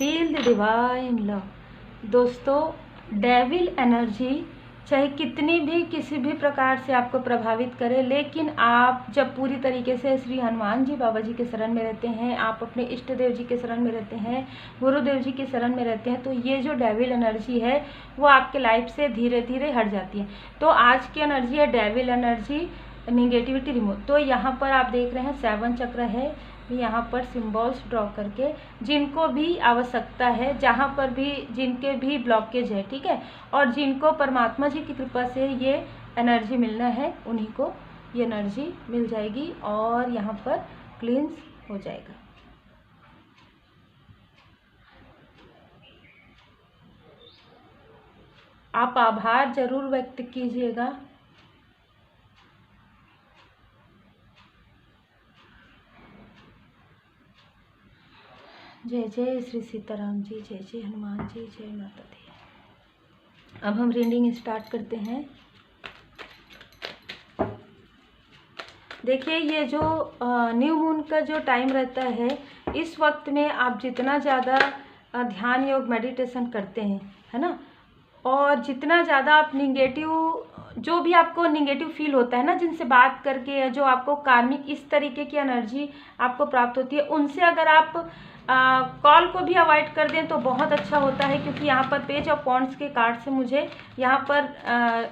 Feel the divine love. दोस्तों, devil energy चाहे कितनी भी किसी भी प्रकार से आपको प्रभावित करे, लेकिन आप जब पूरी तरीके से श्री हनुमान जी बाबा जी के शरण में रहते हैं, आप अपने इष्ट देव जी के शरण में रहते हैं, गुरुदेव जी के शरण में रहते हैं, तो ये जो डेविल एनर्जी है वो आपके लाइफ से धीरे धीरे हट जाती है। तो आज की एनर्जी है डेविल एनर्जी, निगेटिविटी रिमूव। तो यहाँ पर आप देख रहे हैं 7 चक्र है, यहाँ पर सिंबल्स ड्रॉ करके जिनको भी आवश्यकता है, जहाँ पर भी जिनके भी ब्लॉकेज है, ठीक है, और जिनको परमात्मा जी की कृपा से ये एनर्जी मिलना है, उन्हीं को ये एनर्जी मिल जाएगी और यहाँ पर क्लींस हो जाएगा। आप आभार जरूर व्यक्त कीजिएगा। जय जय श्री सीताराम जी, जय जय हनुमान जी, जय माता दी। अब हम रीडिंग स्टार्ट करते हैं। देखिए, ये जो न्यू मून का जो टाइम रहता है, इस वक्त में आप जितना ज़्यादा ध्यान योग मेडिटेशन करते हैं, है ना, और जितना ज़्यादा आप निगेटिव, जो भी आपको निगेटिव फील होता है ना, जिनसे बात करके या जो आपको कार्मिक इस तरीके की एनर्जी आपको प्राप्त होती है, उनसे अगर आप कॉल को भी अवॉइड कर दें तो बहुत अच्छा होता है। क्योंकि यहाँ पर पेज ऑफ वॉन्ड्स के कार्ड से मुझे यहाँ पर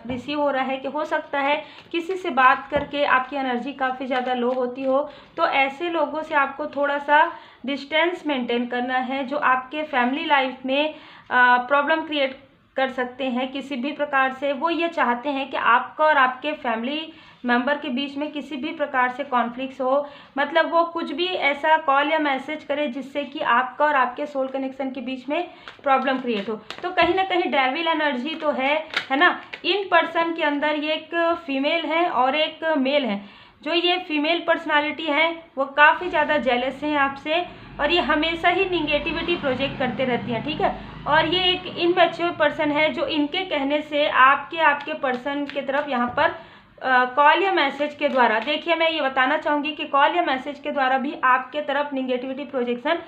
रिसीव हो रहा है कि हो सकता है किसी से बात करके आपकी एनर्जी काफ़ी ज़्यादा लो होती हो, तो ऐसे लोगों से आपको थोड़ा सा डिस्टेंस मेंटेन करना है, जो आपके फैमिली लाइफ में प्रॉब्लम क्रिएट कर सकते हैं किसी भी प्रकार से। वो ये चाहते हैं कि आपका और आपके फैमिली मेंबर के बीच में किसी भी प्रकार से कॉन्फ्लिक्ट हो, मतलब वो कुछ भी ऐसा कॉल या मैसेज करे जिससे कि आपका और आपके सोल कनेक्शन के बीच में प्रॉब्लम क्रिएट हो। तो कहीं ना कहीं डेविल एनर्जी तो है ना। इन पर्सन के अंदर ये एक फीमेल है और एक मेल है। जो ये फीमेल पर्सनालिटी है वो काफ़ी ज़्यादा जेलस हैं आपसे, और ये हमेशा ही निगेटिविटी प्रोजेक्ट करते रहती हैं, ठीक है। और ये एक इनमैच्योर पर्सन है, जो इनके कहने से आपके पर्सन की तरफ यहाँ पर कॉल या मैसेज के द्वारा, देखिए मैं ये बताना चाहूँगी कि कॉल या मैसेज के द्वारा भी आपके तरफ निगेटिविटी प्रोजेक्शन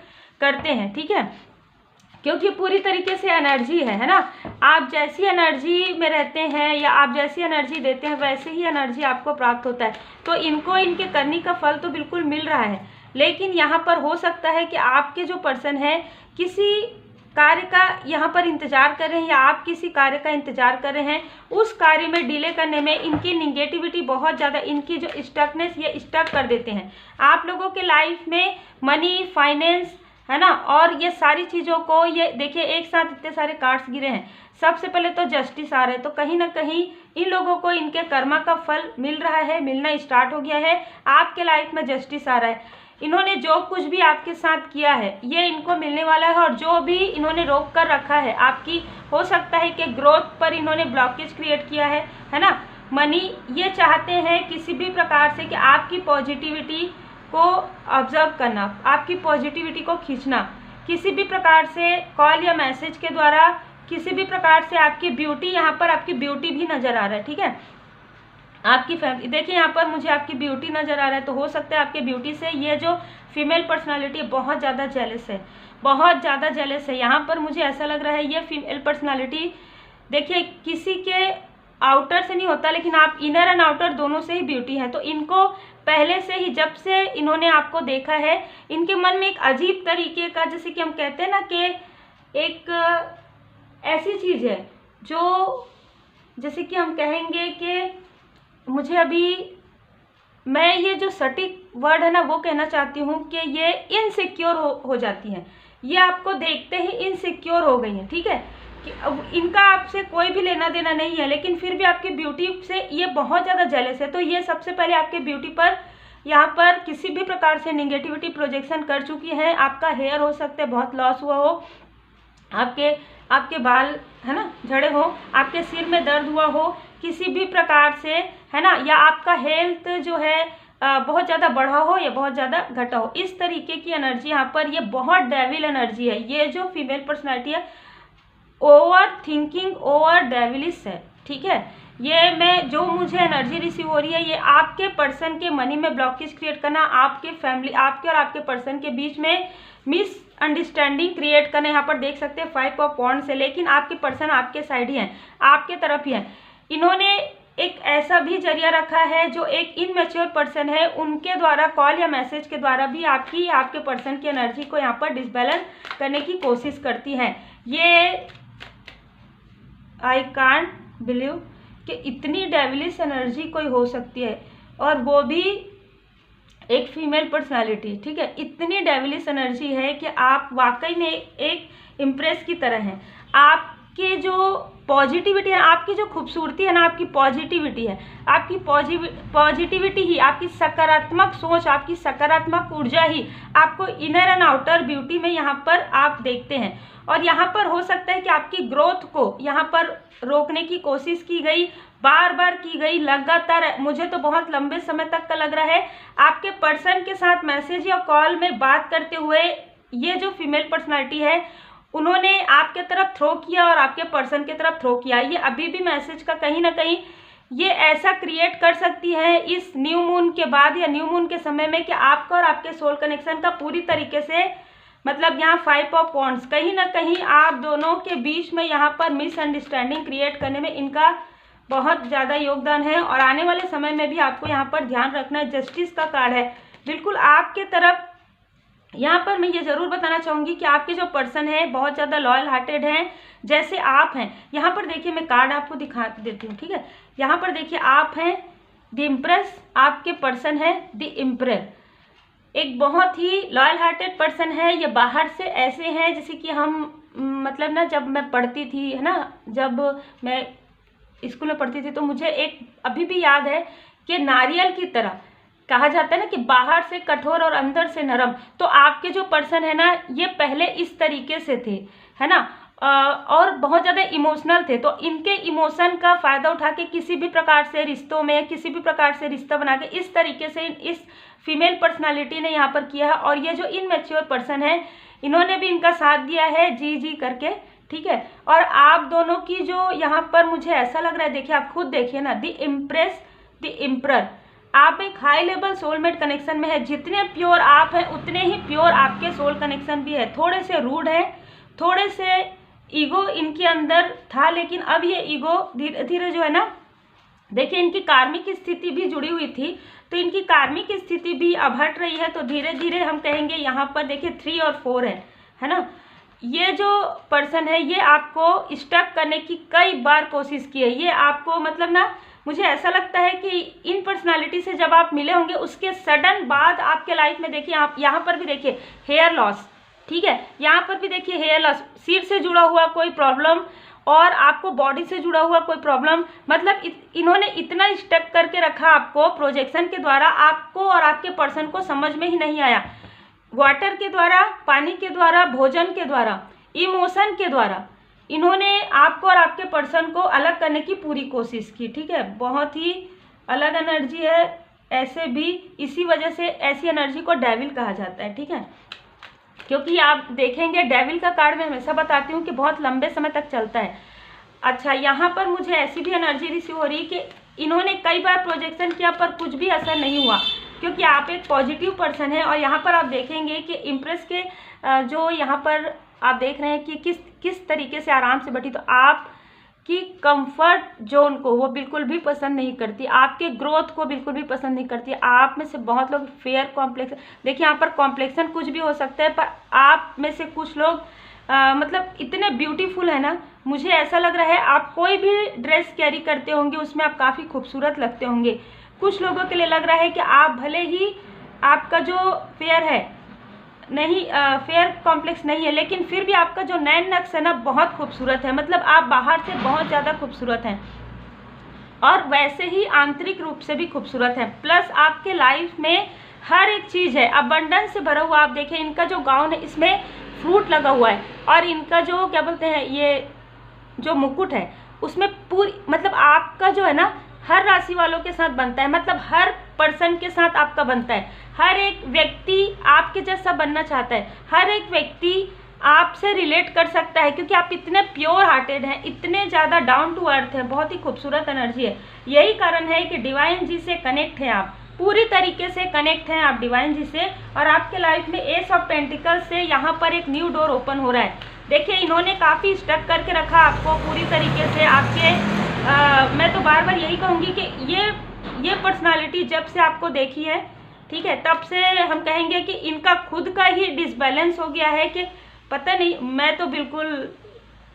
करते हैं, ठीक है, क्योंकि पूरी तरीके से एनर्जी है ना। आप जैसी एनर्जी में रहते हैं या आप जैसी एनर्जी देते हैं, वैसे ही एनर्जी आपको प्राप्त होता है। तो इनको इनके करने का फल तो बिल्कुल मिल रहा है, लेकिन यहाँ पर हो सकता है कि आपके जो पर्सन है किसी कार्य का यहाँ पर इंतजार कर रहे हैं, या आप किसी कार्य का इंतजार कर रहे हैं, उस कार्य में डिले करने में इनकी निगेटिविटी बहुत ज़्यादा, इनकी जो स्टकनेस, ये स्टक कर देते हैं आप लोगों के लाइफ में। मनी, फाइनेंस, है ना, और ये सारी चीज़ों को, ये देखिए एक साथ इतने सारे कार्ड्स गिरे हैं। सबसे पहले तो जस्टिस आ रहा है, तो कहीं ना कहीं इन लोगों को इनके कर्मा का फल मिल रहा है, मिलना स्टार्ट हो गया है। आपके लाइफ में जस्टिस आ रहा है। इन्होंने जो कुछ भी आपके साथ किया है ये इनको मिलने वाला है, और जो भी इन्होंने रोक कर रखा है आपकी, हो सकता है कि ग्रोथ पर इन्होंने ब्लॉकेज क्रिएट किया है ना। मनी, ये चाहते हैं किसी भी प्रकार से कि आपकी पॉजिटिविटी को ऑब्जर्व करना, आपकी पॉजिटिविटी को खींचना, किसी भी प्रकार से कॉल या मैसेज के द्वारा, किसी भी प्रकार से आपकी ब्यूटी, यहाँ पर आपकी ब्यूटी भी नज़र आ रहा है, ठीक है, आपकी फैमिली, देखिए यहाँ पर मुझे आपकी ब्यूटी नज़र आ रहा है। तो हो सकता है आपके ब्यूटी से ये जो फीमेल पर्सनालिटी बहुत ज़्यादा जेलस है, बहुत ज़्यादा जेलस है। यहाँ पर मुझे ऐसा लग रहा है ये फीमेल पर्सनालिटी, देखिए किसी के आउटर से नहीं होता, लेकिन आप इनर एंड आउटर दोनों से ही ब्यूटी है। तो इनको पहले से ही, जब से इन्होंने आपको देखा है, इनके मन में एक अजीब तरीके का, जैसे कि हम कहते हैं ना कि एक ऐसी चीज़ है जो, जैसे कि हम कहेंगे कि मुझे अभी, मैं ये जो सटीक वर्ड है ना वो कहना चाहती हूँ कि ये इनसिक्योर हो जाती हैं। ये आपको देखते ही इनसिक्योर हो गई हैं, ठीक है, कि अब इनका आपसे कोई भी लेना देना नहीं है, लेकिन फिर भी आपकी ब्यूटी से ये बहुत ज़्यादा जेलस है। तो ये सबसे पहले आपके ब्यूटी पर यहाँ पर किसी भी प्रकार से निगेटिविटी प्रोजेक्शन कर चुकी है। आपका हेयर हो सकता है बहुत लॉस हुआ हो, आपके बाल, है ना, झड़े हो, आपके सिर में दर्द हुआ हो किसी भी प्रकार से, है ना, या आपका हेल्थ जो है बहुत ज़्यादा बढ़ा हो या बहुत ज़्यादा घटा हो। इस तरीके की एनर्जी यहाँ पर, ये बहुत डेविल एनर्जी है। ये जो फीमेल पर्सनैलिटी है ओवर थिंकिंग, ओवर डेविलिश है, ठीक है। ये मैं जो मुझे एनर्जी रिसीव हो रही है, ये आपके पर्सन के मनी में ब्लॉकेज क्रिएट करना, आपके फैमिली, आपके और आपके पर्सन के बीच में मिसअंडरस्टैंडिंग क्रिएट करना, यहाँ पर देख सकते हैं 5 ऑफ वॉन्ड्स है, लेकिन आपके पर्सन आपके साइड ही हैं, आपके तरफ ही हैं। इन्होंने एक ऐसा भी जरिया रखा है जो एक इनमेच्योर पर्सन है, उनके द्वारा कॉल या मैसेज के द्वारा भी आपके पर्सन की एनर्जी को यहाँ पर डिसबैलेंस करने की कोशिश करती हैं। ये आई कांट बिलीव कि इतनी डेविलिश एनर्जी कोई हो सकती है, और वो भी एक फीमेल पर्सनालिटी, ठीक है। इतनी डेविलिश एनर्जी है कि आप वाकई में एक इम्प्रेस की तरह हैं। आपके जो पॉजिटिविटी है, आपकी जो खूबसूरती है ना, आपकी पॉजिटिविटी है, आपकी पॉजिटिविटी ही, आपकी सकारात्मक सोच, आपकी सकारात्मक ऊर्जा ही आपको इनर एंड आउटर ब्यूटी में यहाँ पर आप देखते हैं। और यहाँ पर हो सकता है कि आपकी ग्रोथ को यहाँ पर रोकने की कोशिश की गई, बार बार की गई, लगातार। मुझे तो बहुत लंबे समय तक का लग रहा है आपके पर्सन के साथ मैसेज या कॉल में बात करते हुए ये जो फीमेल पर्सनालिटी है उन्होंने आपके तरफ थ्रो किया और आपके पर्सन की तरफ थ्रो किया। ये अभी भी मैसेज का कहीं ना कहीं ये ऐसा क्रिएट कर सकती है इस न्यू मून के बाद या न्यू मून के समय में कि आपका और आपके सोल कनेक्शन का पूरी तरीके से मतलब यहाँ 5 ऑफ वॉन्ड्स, कहीं ना कहीं आप दोनों के बीच में यहाँ पर मिसअंडरस्टैंडिंग क्रिएट करने में इनका बहुत ज़्यादा योगदान है। और आने वाले समय में भी आपको यहाँ पर ध्यान रखना है, जस्टिस का कार्ड है बिल्कुल आपके तरफ। यहाँ पर मैं ये ज़रूर बताना चाहूँगी कि आपके जो पर्सन है बहुत ज़्यादा लॉयल हार्टेड हैं, जैसे आप हैं। यहाँ पर देखिए मैं कार्ड आपको दिखा देती हूँ, ठीक है। यहाँ पर देखिए आप हैं द इम्प्रेस, आपके पर्सन है द इम्प्रेस, एक बहुत ही लॉयल हार्टेड पर्सन है। ये बाहर से ऐसे हैं जैसे कि हम मतलब ना, जब मैं पढ़ती थी है ना, जब मैं स्कूल में पढ़ती थी तो मुझे एक अभी भी याद है कि नारियल की तरह कहा जाता है ना कि बाहर से कठोर और अंदर से नरम। तो आपके जो पर्सन है ना ये पहले इस तरीके से थे, है ना, और बहुत ज़्यादा इमोशनल थे। तो इनके इमोशन का फ़ायदा उठा के किसी भी प्रकार से रिश्तों में, किसी भी प्रकार से रिश्ता बना के इस तरीके से इस फीमेल पर्सनालिटी ने यहाँ पर किया है। और ये जो इनमेच्योर पर्सन है इन्होंने भी इनका साथ दिया है जी जी करके, ठीक है। और आप दोनों की जो यहाँ पर मुझे ऐसा लग रहा है, देखिए आप खुद देखिए ना, द इम्प्रेस द इम्परर, आप एक हाई लेवल सोलमेट कनेक्शन में है। जितने प्योर आप हैं उतने ही प्योर आपके सोल कनेक्शन भी है। थोड़े से रूड है, थोड़े से ईगो इनके अंदर था, लेकिन अब ये ईगो धीरे धीरे जो है ना, देखिए इनकी कार्मिक स्थिति भी जुड़ी हुई थी, तो इनकी कार्मिक स्थिति भी अब हट रही है। तो धीरे धीरे हम कहेंगे यहाँ पर देखिए 3 और 4 है ना। ये जो पर्सन है ये आपको स्टक करने की कई बार कोशिश की है। ये आपको मतलब ना, मुझे ऐसा लगता है कि इन पर्सनालिटी से जब आप मिले होंगे उसके सडन बाद आपके लाइफ में देखिए, आप यहाँ पर भी देखिए हेयर लॉस, ठीक है, यहाँ पर भी देखिए हेयर लॉस, सिर से जुड़ा हुआ कोई प्रॉब्लम और आपको बॉडी से जुड़ा हुआ कोई प्रॉब्लम, मतलब इन्होंने इतना स्टक करके रखा आपको प्रोजेक्शन के द्वारा, आपको और आपके पर्सन को समझ में ही नहीं आया। वाटर के द्वारा, पानी के द्वारा, भोजन के द्वारा, इमोशन के द्वारा इन्होंने आपको और आपके पर्सन को अलग करने की पूरी कोशिश की, ठीक है। बहुत ही अलग एनर्जी है, ऐसे भी इसी वजह से ऐसी एनर्जी को डेविल कहा जाता है, ठीक है। क्योंकि आप देखेंगे डेविल का कार्ड मैं हमेशा बताती हूँ कि बहुत लंबे समय तक चलता है। अच्छा, यहाँ पर मुझे ऐसी भी एनर्जी रिसीव हो रही कि इन्होंने कई बार प्रोजेक्शन किया पर कुछ भी असर नहीं हुआ, क्योंकि आप एक पॉजिटिव पर्सन है। और यहाँ पर आप देखेंगे कि इम्प्रेस के जो यहाँ पर आप देख रहे हैं कि किस तरीके से आराम से बैठी, तो आपकी कंफर्ट जोन को वो बिल्कुल भी पसंद नहीं करती, आपके ग्रोथ को बिल्कुल भी पसंद नहीं करती। आप में से बहुत लोग फेयर कॉम्प्लेक्स, देखिए यहाँ पर कॉम्प्लेक्सन कुछ भी हो सकता है, पर आप में से कुछ लोग मतलब इतने ब्यूटीफुल है ना, मुझे ऐसा लग रहा है आप कोई भी ड्रेस कैरी करते होंगे उसमें आप काफ़ी खूबसूरत लगते होंगे। कुछ लोगों के लिए लग रहा है कि आप भले ही आपका जो फेयर है नहीं, फेयर कॉम्प्लेक्स नहीं है, लेकिन फिर भी आपका जो नैन नक्श है ना बहुत खूबसूरत है, मतलब आप बाहर से बहुत ज़्यादा खूबसूरत हैं और वैसे ही आंतरिक रूप से भी खूबसूरत है। प्लस आपके लाइफ में हर एक चीज़ है अबंडेंस से भरा हुआ। आप देखें इनका जो गाउन है इसमें फ्रूट लगा हुआ है, और इनका जो क्या बोलते हैं ये जो मुकुट है उसमें पूरी, मतलब आपका जो है ना हर राशि वालों के साथ बनता है, मतलब हर पर्सन के साथ आपका बनता है। हर एक व्यक्ति आपके जैसा बनना चाहता है, हर एक व्यक्ति आपसे रिलेट कर सकता है, क्योंकि आप इतने प्योर हार्टेड हैं, इतने ज़्यादा डाउन टू अर्थ हैं, बहुत ही खूबसूरत एनर्जी है। यही कारण है कि डिवाइन जी से कनेक्ट हैं आप, पूरी तरीके से कनेक्ट हैं आप डिवाइन जी से, और आपके लाइफ में एस ऑफ पेंटिकल्स से यहाँ पर एक न्यू डोर ओपन हो रहा है। देखिए इन्होंने काफ़ी स्टक करके रखा आपको पूरी तरीके से आपके मैं तो बार बार यही कहूँगी कि ये पर्सनालिटी जब से आपको देखी है, ठीक है, तब से हम कहेंगे कि इनका खुद का ही डिसबैलेंस हो गया है कि पता नहीं, मैं तो बिल्कुल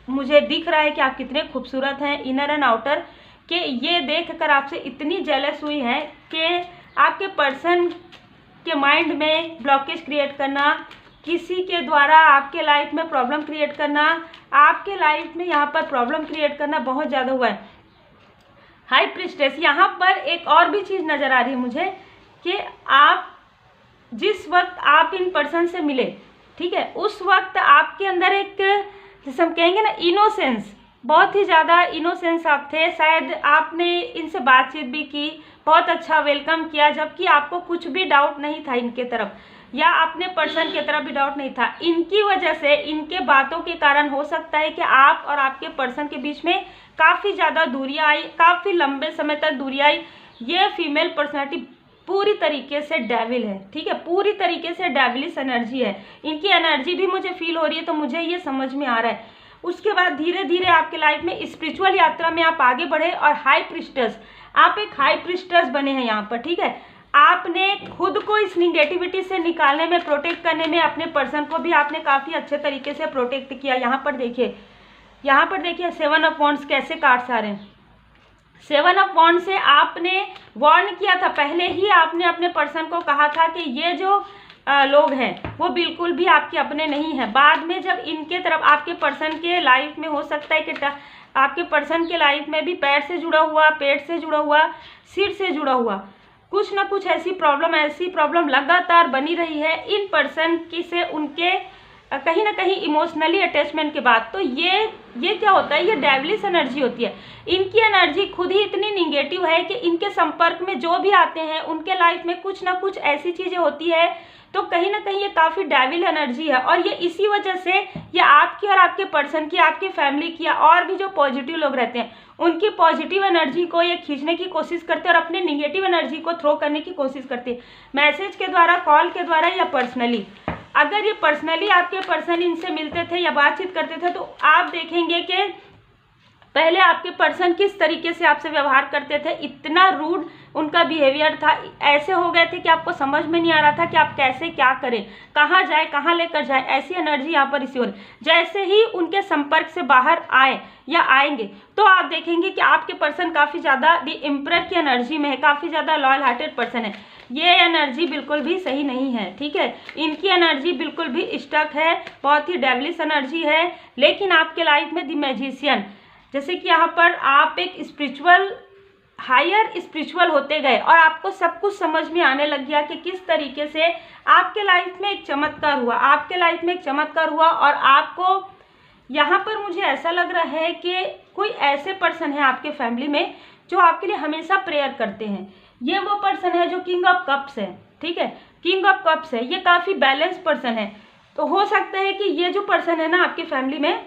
मुझे दिख रहा है कि आप कितने खूबसूरत हैं इनर एंड आउटर, कि ये देखकर आपसे इतनी जेलस हुई है कि आपके पर्सन के माइंड में ब्लॉकेज क्रिएट करना, किसी के द्वारा आपके लाइफ में प्रॉब्लम क्रिएट करना, आपके लाइफ में यहाँ पर प्रॉब्लम क्रिएट करना बहुत ज़्यादा हुआ है। हाई प्रीस्टेस, यहाँ पर एक और भी चीज़ नज़र आ रही है मुझे कि आप जिस वक्त आप इन पर्सन से मिले, ठीक है, उस वक्त आपके अंदर एक जैसे हम कहेंगे ना इनोसेंस, बहुत ही ज़्यादा इनोसेंस आप थे। शायद आपने इनसे बातचीत भी की, बहुत अच्छा वेलकम किया, जबकि आपको कुछ भी डाउट नहीं था इनके तरफ, या अपने पर्सन की तरफ भी डाउट नहीं था। इनकी वजह से, इनके बातों के कारण हो सकता है कि आप और आपके पर्सन के बीच में काफ़ी ज़्यादा दूरियाँ आई, काफ़ी लंबे समय तक दूरियाँ आई। ये फीमेल पर्सनैलिटी पूरी तरीके से डेविल है, ठीक है, पूरी तरीके से डेविलिश एनर्जी है। इनकी एनर्जी भी मुझे फील हो रही है, तो मुझे ये समझ में आ रहा है। उसके बाद धीरे धीरे आपके लाइफ में स्पिरिचुअल यात्रा में आप आगे बढ़े और हाई प्रीस्टेस, आप एक हाई प्रीस्टेस बने हैं यहाँ पर, ठीक है। आपने खुद को इस निगेटिविटी से निकालने में, प्रोटेक्ट करने में, अपने पर्सन को भी आपने काफ़ी अच्छे तरीके से प्रोटेक्ट किया। यहाँ पर देखिए 7 ऑफ वॉन्ड्स कैसे कार्ड्स आ रहे हैं। 7 ऑफ वॉन्ड से आपने वार्न किया था, पहले ही आपने अपने पर्सन को कहा था कि ये जो लोग हैं वो बिल्कुल भी आपके अपने नहीं हैं। बाद में जब इनके तरफ आपके पर्सन के लाइफ में हो सकता है कि आपके पर्सन के लाइफ में भी पैर से जुड़ा हुआ, पेट से जुड़ा हुआ, सिर से जुड़ा हुआ कुछ ना कुछ ऐसी प्रॉब्लम लगातार बनी रही है इन पर्सन की से उनके कहीं ना कहीं इमोशनली अटैचमेंट के बाद। तो ये क्या होता है, ये डेविलिश एनर्जी होती है। इनकी एनर्जी खुद ही इतनी निगेटिव है कि इनके संपर्क में जो भी आते हैं उनके लाइफ में कुछ ना कुछ ऐसी चीज़ें होती है, तो कहीं ना कहीं ये काफ़ी डेविल एनर्जी है। और ये इसी वजह से ये आपकी और आपके पर्सन की, आपकी फैमिली की, और भी जो पॉजिटिव लोग रहते हैं उनकी पॉजिटिव एनर्जी को ये खींचने की कोशिश करते हैं और अपने निगेटिव एनर्जी को थ्रो करने की कोशिश करते हैं, मैसेज के द्वारा, कॉल के द्वारा या पर्सनली। अगर ये पर्सनली आपके पर्सन इनसे मिलते थे या बातचीत करते थे तो आप देखेंगे कि पहले आपके पर्सन किस तरीके से आपसे व्यवहार करते थे, इतना रूड उनका बिहेवियर था, ऐसे हो गए थे कि आपको समझ में नहीं आ रहा था कि आप कैसे क्या करें, कहाँ जाए, कहाँ लेकर जाए, ऐसी एनर्जी यहाँ पर इसी हो रही। जैसे ही उनके संपर्क से बाहर आए या आएंगे तो आप देखेंगे कि आपके पर्सन काफ़ी ज़्यादा द एम्परर की एनर्जी में है, काफ़ी ज़्यादा लॉयल हार्टेड पर्सन है। ये एनर्जी बिल्कुल भी सही नहीं है, ठीक है, इनकी एनर्जी बिल्कुल भी स्टक है, बहुत ही डेविलिश एनर्जी है। लेकिन आपके लाइफ में द मैजिशियन, जैसे कि यहाँ पर आप एक स्पिरिचुअल, हायर स्पिरिचुअल होते गए और आपको सब कुछ समझ में आने लग गया कि किस तरीके से आपके लाइफ में एक चमत्कार हुआ, आपके लाइफ में एक चमत्कार हुआ। और आपको यहाँ पर मुझे ऐसा लग रहा है कि कोई ऐसे पर्सन है आपके फैमिली में जो आपके लिए हमेशा प्रेयर करते हैं। ये वो पर्सन है जो किंग ऑफ कप्स है, ठीक है, किंग ऑफ कप्स है, ये काफ़ी बैलेंस पर्सन है। तो हो सकता है कि ये जो पर्सन है ना आपके फैमिली में,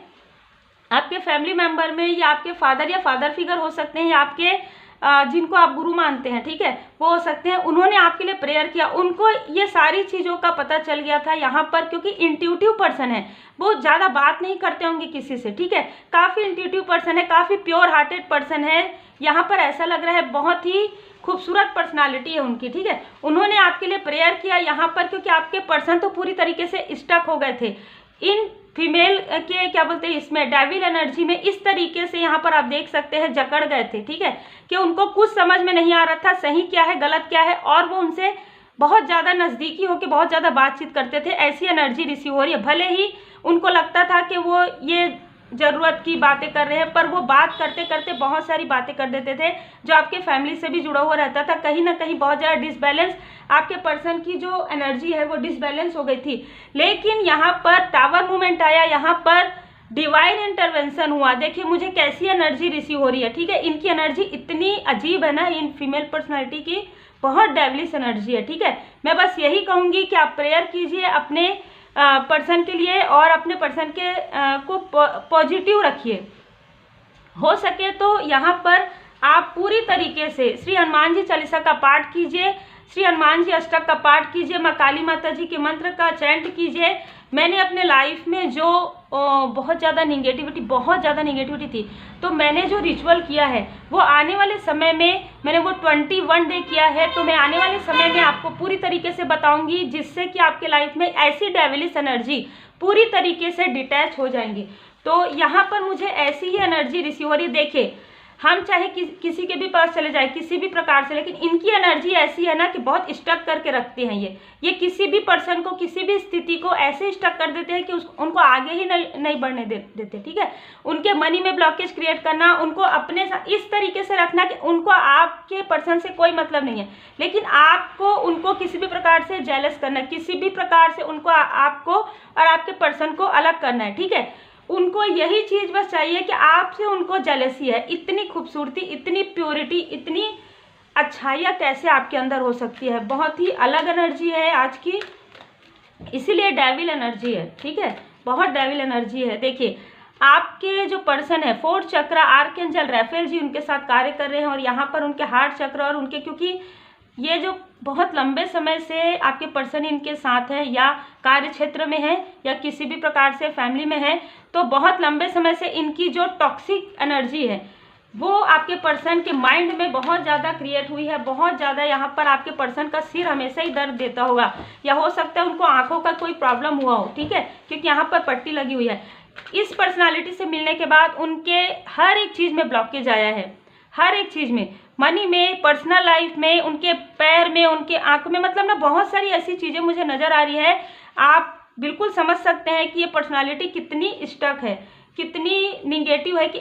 आपके फैमिली मेंबर में, या आपके फादर या फादर फिगर हो सकते हैं, या आपके जिनको आप गुरु मानते हैं, ठीक है, वो हो सकते हैं, उन्होंने आपके लिए प्रेयर किया, उनको ये सारी चीज़ों का पता चल गया था यहाँ पर, क्योंकि इंट्यूटिव पर्सन है, वो ज़्यादा बात नहीं करते होंगे किसी से, ठीक है, काफ़ी इंट्यूटिव पर्सन है, काफ़ी प्योर हार्टेड पर्सन है। यहाँ पर ऐसा लग रहा है बहुत ही खूबसूरत पर्सनालिटी है उनकी, ठीक है, उन्होंने आपके लिए प्रेयर किया यहाँ पर, क्योंकि आपके पर्सन तो पूरी तरीके से स्टक हो गए थे इन फीमेल के क्या बोलते हैं इसमें डेविल एनर्जी में। इस तरीके से यहाँ पर आप देख सकते हैं जकड़ गए थे, ठीक है, कि उनको कुछ समझ में नहीं आ रहा था सही क्या है गलत क्या है, और वो उनसे बहुत ज़्यादा नज़दीकी होकर बहुत ज़्यादा बातचीत करते थे। ऐसी एनर्जी रिसीव हो रही है, भले ही उनको लगता था कि वो ये ज़रूरत की बातें कर रहे हैं, पर वो बात करते करते बहुत सारी बातें कर देते थे जो आपके फैमिली से भी जुड़ा हुआ रहता था। कहीं ना कहीं बहुत ज़्यादा डिसबैलेंस, आपके पर्सन की जो एनर्जी है वो डिसबैलेंस हो गई थी। लेकिन यहाँ पर टावर मूवमेंट आया, यहाँ पर डिवाइन इंटरवेंशन हुआ। देखिए मुझे कैसी एनर्जी रिसीव हो रही है, ठीक है, इनकी एनर्जी इतनी अजीब है ना, इन फीमेल पर्सनैलिटी की बहुत डेविलिश एनर्जी है, ठीक है। मैं बस यही कहूँगी कि आप प्रेयर कीजिए अपने पर्सन के लिए और अपने पर्सन के को पॉजिटिव रखिए। हो सके तो यहाँ पर आप पूरी तरीके से श्री हनुमान जी चालीसा का पाठ कीजिए, श्री हनुमान जी अष्टक का पाठ कीजिए, माँ काली माता जी के मंत्र का चैंट कीजिए। मैंने अपने लाइफ में जो बहुत ज़्यादा निगेटिविटी थी, तो मैंने जो रिचुअल किया है वो आने वाले समय में मैंने वो 21 डे किया है, तो मैं आने वाले समय में आपको पूरी तरीके से बताऊंगी, जिससे कि आपके लाइफ में ऐसी डेविलिश एनर्जी पूरी तरीके से डिटैच हो जाएंगी। तो यहाँ पर मुझे ऐसी ही एनर्जी रिसीव हो रही है। देखिए, हम चाहे किसी के भी पास चले जाए किसी भी प्रकार से, लेकिन इनकी एनर्जी ऐसी है ना कि बहुत स्टक करके रखते हैं। ये किसी भी पर्सन को, किसी भी स्थिति को ऐसे स्टक कर देते हैं कि उनको आगे ही नहीं बढ़ने देते। ठीक है, उनके मनी में ब्लॉकेज क्रिएट करना, उनको अपने साथ इस तरीके से रखना कि उनको आपके पर्सन से कोई मतलब नहीं है, लेकिन आपको उनको किसी भी प्रकार से जेलस करना है, किसी भी प्रकार से उनको आपको और आपके पर्सन को अलग करना है। ठीक है, उनको यही चीज़ बस चाहिए कि आपसे उनको जेलसी है। इतनी खूबसूरती, इतनी प्योरिटी, इतनी अच्छाइयाँ कैसे आपके अंदर हो सकती है। बहुत ही अलग एनर्जी है आज की, इसीलिए डेविल एनर्जी है। ठीक है, बहुत डेविल एनर्जी है। देखिए, आपके जो पर्सन है 4th चक्र आर्कएंजल रफेल जी उनके साथ कार्य कर रहे हैं, और यहाँ पर उनके हार्ट चक्र और उनके, क्योंकि ये जो बहुत लंबे समय से आपके पर्सन इनके साथ है, या कार्य क्षेत्र में है या किसी भी प्रकार से फैमिली में है, तो बहुत लंबे समय से इनकी जो टॉक्सिक एनर्जी है वो आपके पर्सन के माइंड में बहुत ज़्यादा क्रिएट हुई है। बहुत ज़्यादा यहाँ पर आपके पर्सन का सिर हमेशा ही दर्द देता होगा, या हो सकता है उनको आंखों का कोई प्रॉब्लम हुआ हो। ठीक है, क्योंकि यहाँ पर पट्टी लगी हुई है। इस पर्सनालिटी से मिलने के बाद उनके हर एक चीज़ में ब्लॉकेज आया है, हर एक चीज़ में, मनी में, पर्सनल लाइफ में, उनके पैर में, उनके आंख में, मतलब ना बहुत सारी ऐसी चीज़ें मुझे नज़र आ रही है। आप बिल्कुल समझ सकते हैं कि ये पर्सनालिटी कितनी स्टक है, कितनी निगेटिव है, कि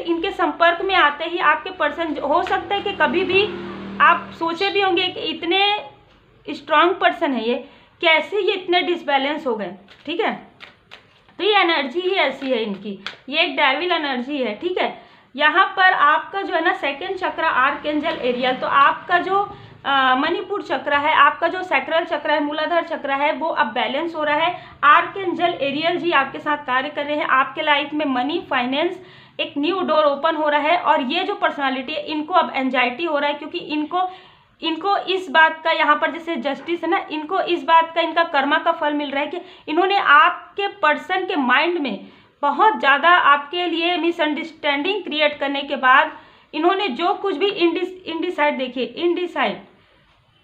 इनके संपर्क में आते ही आपके पर्सन, हो सकता है कि कभी भी आप सोचे भी होंगे कि इतने स्ट्रांग पर्सन है ये, कैसे ये इतने डिसबैलेंस हो गए। ठीक है, तो ये एनर्जी ही ऐसी है इनकी, ये एक डेविल एनर्जी है। ठीक है, यहाँ पर आपका जो है ना 2nd चक्र आर्कएंजल एरियल, तो आपका जो मणिपुर चक्र है, आपका जो सैक्रल चक्र है, मूलाधार चक्र है, वो अब बैलेंस हो रहा है। आर्कएंजल एरियल जी आपके साथ कार्य कर रहे हैं। आपके लाइफ में मनी, फाइनेंस, एक न्यू डोर ओपन हो रहा है। और ये जो पर्सनालिटी है इनको अब एंजाइटी हो रहा है, क्योंकि इनको इस बात का, यहाँ पर जैसे जस्टिस है ना, इनको इस बात का, इनका कर्मा का फल मिल रहा है कि इन्होंने आपके पर्सन के माइंड में बहुत ज़्यादा आपके लिए मिसअंडरस्टैंडिंग क्रिएट करने के बाद इन्होंने जो कुछ भी इनडिसाइड, देखिए इनडिसाइड,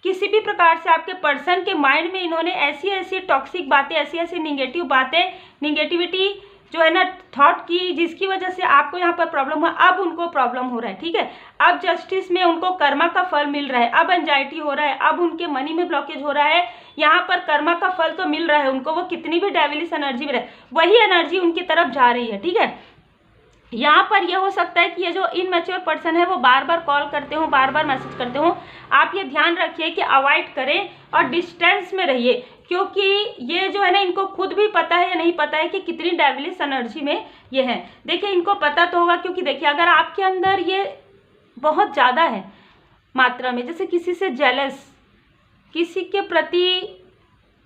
किसी भी प्रकार से आपके पर्सन के माइंड में इन्होंने ऐसी ऐसी टॉक्सिक बातें, ऐसी ऐसी निगेटिव बातें, निगेटिविटी जो है ना थॉट की, जिसकी वजह से आपको यहाँ पर प्रॉब्लम हुआ, अब उनको प्रॉब्लम हो रहा है। ठीक है, अब जस्टिस में उनको कर्मा का फल मिल रहा है, अब एंजाइटी हो रहा है, अब उनके मनी में ब्लॉकेज हो रहा है। यहाँ पर कर्मा का फल तो मिल रहा है उनको, वो कितनी भी डेविलिश एनर्जी में रहे, वही एनर्जी उनकी तरफ जा रही है। ठीक है, यहाँ पर यह हो सकता है कि ये जो इनमैच्योर पर्सन है वो बार बार कॉल करते हो, बार बार मैसेज करते हो। आप ये ध्यान रखिए कि अवॉइड करें और डिस्टेंस में रहिए, क्योंकि ये जो है ना, इनको खुद भी पता है या नहीं पता है कि कितनी डेविलिश एनर्जी में ये है। देखिए, इनको पता तो होगा, क्योंकि देखिए अगर आपके अंदर ये बहुत ज़्यादा है मात्रा में, जैसे किसी से जेलस, किसी के प्रति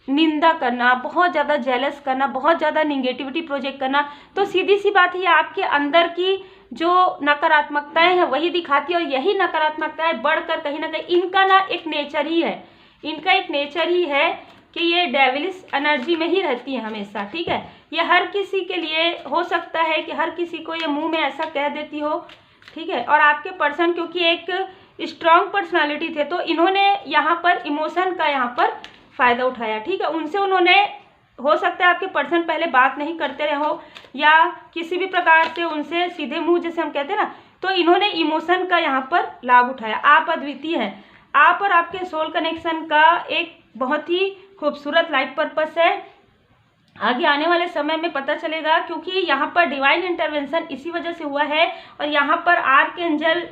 निंदा करना, बहुत ज़्यादा जेलस करना, बहुत ज़्यादा निगेटिविटी प्रोजेक्ट करना, तो सीधी सी बात है आपके अंदर की जो नकारात्मकताएं हैं वही दिखाती है। और यही नकारात्मकताएं बढ़कर कहीं ना कहीं इनका ना एक नेचर ही है, इनका एक नेचर ही है कि ये डेविलिश एनर्जी में ही रहती है हमेशा। ठीक है, ये हर किसी के लिए हो सकता है कि हर किसी को ये मुंह में ऐसा कह देती हो। ठीक है, और आपके पर्सन क्योंकि एक स्ट्रांग पर्सनालिटी थे, तो इन्होंने यहाँ पर इमोशन का यहाँ पर फ़ायदा उठाया। ठीक है, उनसे उन्होंने, हो सकता है आपके पर्सन पहले बात नहीं करते रहे हो, या किसी भी प्रकार से उनसे सीधे मुंह जैसे हम कहते हैं ना, तो इन्होंने इमोशन का यहाँ पर लाभ उठाया। आप अद्वितीय हैं, आप और आपके सोल कनेक्शन का एक बहुत ही खूबसूरत लाइफ पर्पस है। आगे आने वाले समय में पता चलेगा, क्योंकि यहाँ पर डिवाइन इंटरवेंशन इसी वजह से हुआ है, और यहाँ पर आर्कएंजल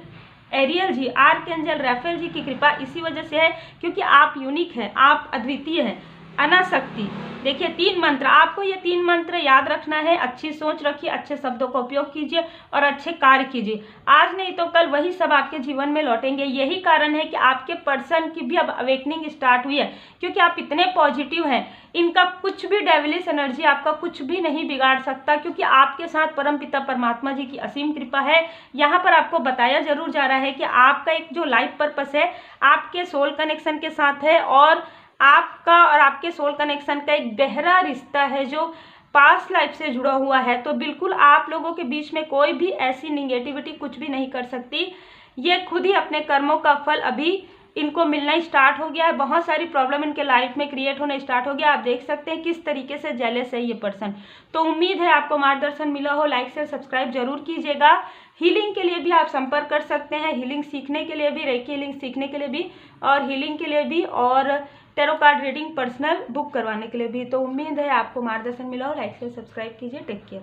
एरियल जी, आर्कएंजल रफेल जी की कृपा इसी वजह से है, क्योंकि आप यूनिक हैं, आप अद्वितीय हैं। अनासक्ति। देखिए 3 मंत्र, आपको ये 3 मंत्र याद रखना है। अच्छी सोच रखिए, अच्छे शब्दों का उपयोग कीजिए और अच्छे कार्य कीजिए। आज नहीं तो कल वही सब आपके जीवन में लौटेंगे। यही कारण है कि आपके पर्सन की भी अब अवेकनिंग स्टार्ट हुई है, क्योंकि आप इतने पॉजिटिव हैं। इनका कुछ भी डेविलिश एनर्जी आपका कुछ भी नहीं बिगाड़ सकता, क्योंकि आपके साथ परमपिता परमात्मा जी की असीम कृपा है। यहाँ पर आपको बताया जरूर जा रहा है कि आपका एक जो लाइफ पर्पस है आपके सोल कनेक्शन के साथ है, और आपका और आपके सोल कनेक्शन का एक गहरा रिश्ता है जो पास्ट लाइफ से जुड़ा हुआ है। तो बिल्कुल आप लोगों के बीच में कोई भी ऐसी निगेटिविटी कुछ भी नहीं कर सकती। ये खुद ही अपने कर्मों का फल अभी इनको मिलना स्टार्ट हो गया है। बहुत सारी प्रॉब्लम इनके लाइफ में क्रिएट होना स्टार्ट हो गया। आप देख सकते हैं किस तरीके से जेलस है ये पर्सन। तो उम्मीद है आपको मार्गदर्शन मिला हो। लाइक शेयर सब्सक्राइब जरूर कीजिएगा। हीलिंग के लिए भी आप संपर्क कर सकते हैं, हीलिंग सीखने के लिए भी, रेकी हीलिंग सीखने के लिए भी, और हीलिंग के लिए भी, और tarot card reading personal book करवाने के लिए भी। तो उम्मीद है आपको मार्गदर्शन मिला हो। लाइक शेयर सब्सक्राइब कीजिए। Take care.